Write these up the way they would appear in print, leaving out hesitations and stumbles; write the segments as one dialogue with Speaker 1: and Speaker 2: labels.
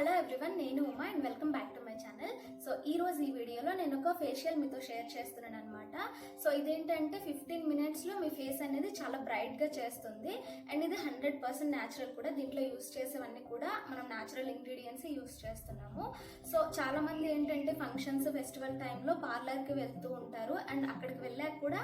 Speaker 1: Hello everyone, నేను Uma and welcome back to my channel. So ఈ రోజు ఈ వీడియోలో నేను ఒక ఫేషియల్ మీతో షేర్ చేస్తున్నాను అనమాట. సో ఇదేంటంటే 15 మినిట్స్లో మీ ఫేస్ అనేది చాలా బ్రైట్గా చేస్తుంది అండ్ ఇది 100% న్యాచురల్ కూడా. దీంట్లో యూస్ చేసేవన్నీ కూడా మనం న్యాచురల్ ఇంగ్రీడియంట్స్ యూస్ చేస్తున్నాము. సో చాలా మంది ఏంటంటే ఫంక్షన్స్, ఫెస్టివల్ టైంలో పార్లర్కి వెళ్తూ ఉంటారు అండ్ అక్కడికి వెళ్ళాక కూడా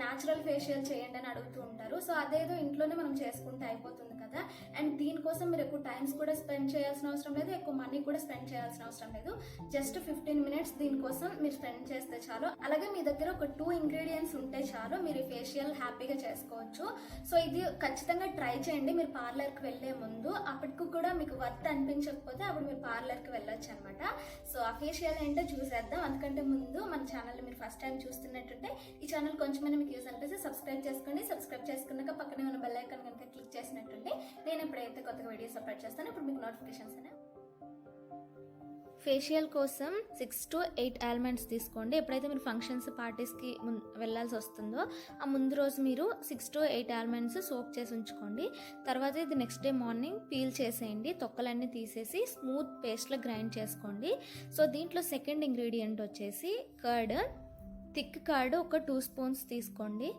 Speaker 1: న్యాచురల్ ఫేషియల్ చేయండి అని అడుగుతూ ఉంటారు. సో అదేదో ఇంట్లోనే మనం చేసుకుంటే అయిపోతుంది కదా. అండ్ దీనికోసం మీరు ఎక్కువ టైమ్స్ కూడా స్పెండ్ చేయాల్సిన అవసరం లేదు, ఎక్కువ మనీ కూడా స్పెండ్ చేయాల్సిన అవసరం లేదు. జస్ట్ 15 మినిట్స్ దీనికోసం మీరు స్పెండ్ చేస్తే చాలు. అలాగే మీ దగ్గర ఒక 2 ఇంగ్రీడియంట్స్ ఉంటే చాలు, మీరు ఫేషియల్ హ్యాపీగా చేసుకోవచ్చు. సో ఇది ఖచ్చితంగా ట్రై చేయండి మీరు పార్లర్కి వెళ్ళే ముందు. అప్పటికి కూడా మీకు వర్త్ అనిపించకపోతే అప్పుడు మీరు పార్లర్కి వెళ్ళొచ్చు అనమాట. సో ఆ ఫేషియల్ ఏంటో చూసేద్దాం. అందుకంటే ముందు మన ఛానల్ మీరు ఫస్ట్ టైం చూస్తున్నట్టుంటే ఈ ఛానల్ కొంచెమైనా మీకు యూజ్ అనిపిస్తే సబ్స్క్రైబ్ చేసుకోండి. సబ్స్క్రైబ్ చేసుకున్నాక పక్కనే ఉన్న బెల్ ఐకాన్ కనుక క్లిక్ చేసినట్టుంటే నేను ఎప్పుడైతే కొత్తగా వీడియోస్ అప్లోడ్ చేస్తానో ఇప్పుడు మీకు నోటిఫికేషన్స్ అనేవి. ఫేషియల్ కోసం 6 to 8 ఆల్మండ్స్ తీసుకోండి. ఎప్పుడైతే మీరు ఫంక్షన్స్, పార్టీస్కి వెళ్ళాల్సి వస్తుందో ఆ ముందు రోజు మీరు 6 to 8 ఆల్మండ్స్ సోక్ చేసి ఉంచుకోండి. తర్వాత ఇది నెక్స్ట్ డే మార్నింగ్ పీల్ చేసేయండి. తొక్కలన్నీ తీసేసి స్మూత్ పేస్ట్లో గ్రైండ్ చేసుకోండి. సో దీంట్లో సెకండ్ ఇంగ్రీడియంట్ వచ్చేసి కర్డ్. థిక్ కర్డ్ ఒక 2 స్పూన్స్ తీసుకోండి.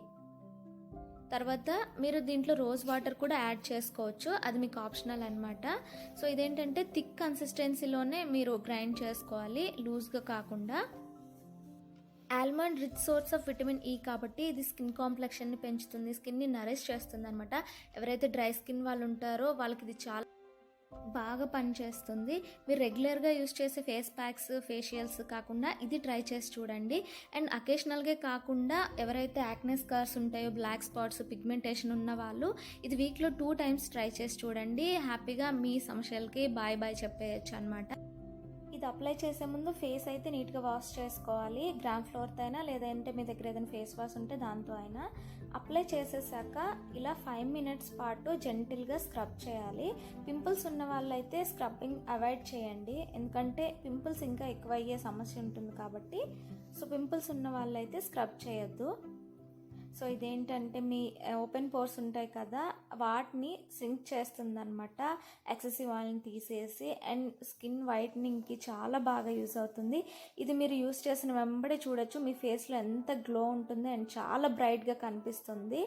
Speaker 1: తర్వాత మీరు దీంట్లో రోజ్ వాటర్ కూడా యాడ్ చేసుకోవచ్చు, అది మీకు ఆప్షనల్ అనమాట. సో ఇదేంటంటే థిక్ కన్సిస్టెన్సీలోనే మీరు గ్రైండ్ చేసుకోవాలి, లూజ్గా కాకుండా. Almond rich source of vitamin E కాబట్టి ఇది స్కిన్ కాంప్లెక్షన్ని పెంచుతుంది, స్కిన్ని నరిష్ చేస్తుంది అనమాట. ఎవరైతే డ్రై స్కిన్ వాళ్ళు ఉంటారో వాళ్ళకి ఇది చాలా బాగా పనిచేస్తుంది. మీరు రెగ్యులర్గా యూస్ చేసే ఫేస్ ప్యాక్స్, ఫేషియల్స్ కాకుండా ఇది ట్రై చేసి చూడండి. అండ్ అకేషనల్గా కాకుండా ఎవరైతే యాక్నే స్కార్స్ ఉంటాయో, బ్లాక్ స్పాట్స్, పిగ్మెంటేషన్ ఉన్న వాళ్ళు ఇది వీక్లో 2 times ట్రై చేసి చూడండి. హ్యాపీగా మీ సమస్యలకి బాయ్ బాయ్ చెప్పేయచ్చు అనమాట. ఇది అప్లై చేసే ముందు ఫేస్ అయితే నీట్గా వాష్ చేసుకోవాలి. గ్రామ్ ఫ్లోర్తో అయినా, లేదంటే మీ దగ్గర ఏదైనా ఫేస్ వాష్ ఉంటే దాంతో అయినా. అప్లై చేసేసాక ఇలా 5 minutes పాటు జెంటిల్గా స్క్రబ్ చేయాలి. పింపుల్స్ ఉన్న వాళ్ళైతే స్క్రబ్బింగ్ అవాయిడ్ చేయండి, ఎందుకంటే పింపుల్స్ ఇంకా ఎక్కువ అయ్యే సమస్య ఉంటుంది కాబట్టి. సో పింపుల్స్ ఉన్న వాళ్ళైతే స్క్రబ్ చేయొద్దు. సో ఇదేంటంటే మీ ఓపెన్ పోర్స్ ఉంటాయి కదా, వాటిని సింక్ చేస్తుంది అనమాట. ఎక్సెసివ్ ఆయిల్ని తీసేసి అండ్ స్కిన్ వైట్నింగ్కి చాలా బాగా యూస్ అవుతుంది. ఇది మీరు యూస్ చేసిన వెంబడే చూడొచ్చు మీ ఫేస్లో ఎంత గ్లో ఉంటుంది అండ్ చాలా బ్రైట్గా కనిపిస్తుంది.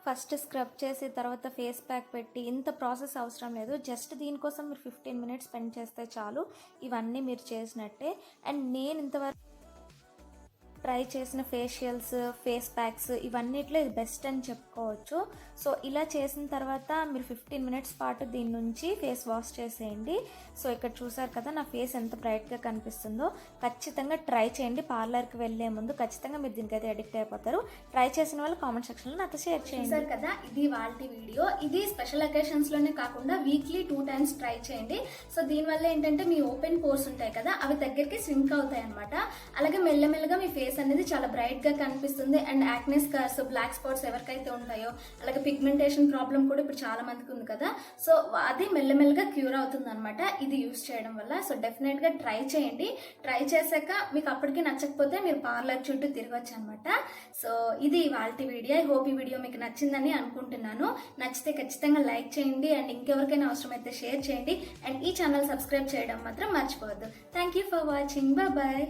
Speaker 1: ఫస్ట్ స్క్రబ్ చేసి తర్వాత ఫేస్ ప్యాక్ పెట్టి ఇంత ప్రాసెస్ అవసరం లేదు. జస్ట్ దీనికోసం మీరు 15 minutes స్పెండ్ చేస్తే చాలు. ఇవన్నీ మీరు చేసినట్టే. అండ్ నేను ఇంతవరకు ట్రై చేసిన ఫేషియల్స్, ఫేస్ ప్యాక్స్ ఇవన్నిట్లో ఇది బెస్ట్ అని చెప్పుకోవచ్చు. సో ఇలా చేసిన తర్వాత మీరు 15 minutes పాటు దీని నుంచి ఫేస్ వాష్ చేసేయండి. సో ఇక్కడ చూసారు కదా నా ఫేస్ ఎంత బ్రైట్గా కనిపిస్తుందో. ఖచ్చితంగా ట్రై చేయండి. పార్లర్కి వెళ్ళే ముందు ఖచ్చితంగా మీరు దీనికైతే అడిక్ట్ అయిపోతారు. ట్రై చేసిన వాళ్ళు కామెంట్ సెక్షన్లో నాతో షేర్ చేయండి. చూసారు కదా, ఇది వాళ్ళ వీడియో. ఇది స్పెషల్ అకేషన్స్లోనే కాకుండా వీక్లీ 2 times ట్రై చేయండి. సో దీనివల్ల ఏంటంటే మీ ఓపెన్ పోర్స్ ఉంటాయి కదా, అవి దగ్గరికి సింక్ అవుతాయి అనమాట. అలాగే మెల్లమెల్లగా మీ ఫేస్ అనేది చాలా బ్రైట్ గా కనిపిస్తుంది. And acne scars, black spots ఎవరికైతే ఉంటాయో, అలాగే పిగ్మెంటేషన్ ప్రాబ్లం కూడా ఇప్పుడు చాలా మందికి ఉంది కదా, సో అది మెల్లమెల్లగా క్యూర్ అవుతుంది అనమాట ఇది యూస్ చేయడం వల్ల. సో డెఫినెట్ గా ట్రై చేయండి. ట్రై చేశాక మీకు అప్పటికి నచ్చకపోతే మీరు పార్లర్ చుట్టూ తిరగచ్చు అనమాట. సో ఇది వాళ్ళ వీడియో. ఐ హోప్ ఈ వీడియో మీకు నచ్చిందని అనుకుంటున్నాను. నచ్చితే ఖచ్చితంగా లైక్ చేయండి అండ్ ఇంకెవరికైనా అవసరమైతే షేర్ చేయండి. అండ్ ఈ ఛానల్ సబ్స్క్రైబ్ చేయడం మాత్రం మర్చిపోవద్దు. Thank you for watching. Bye.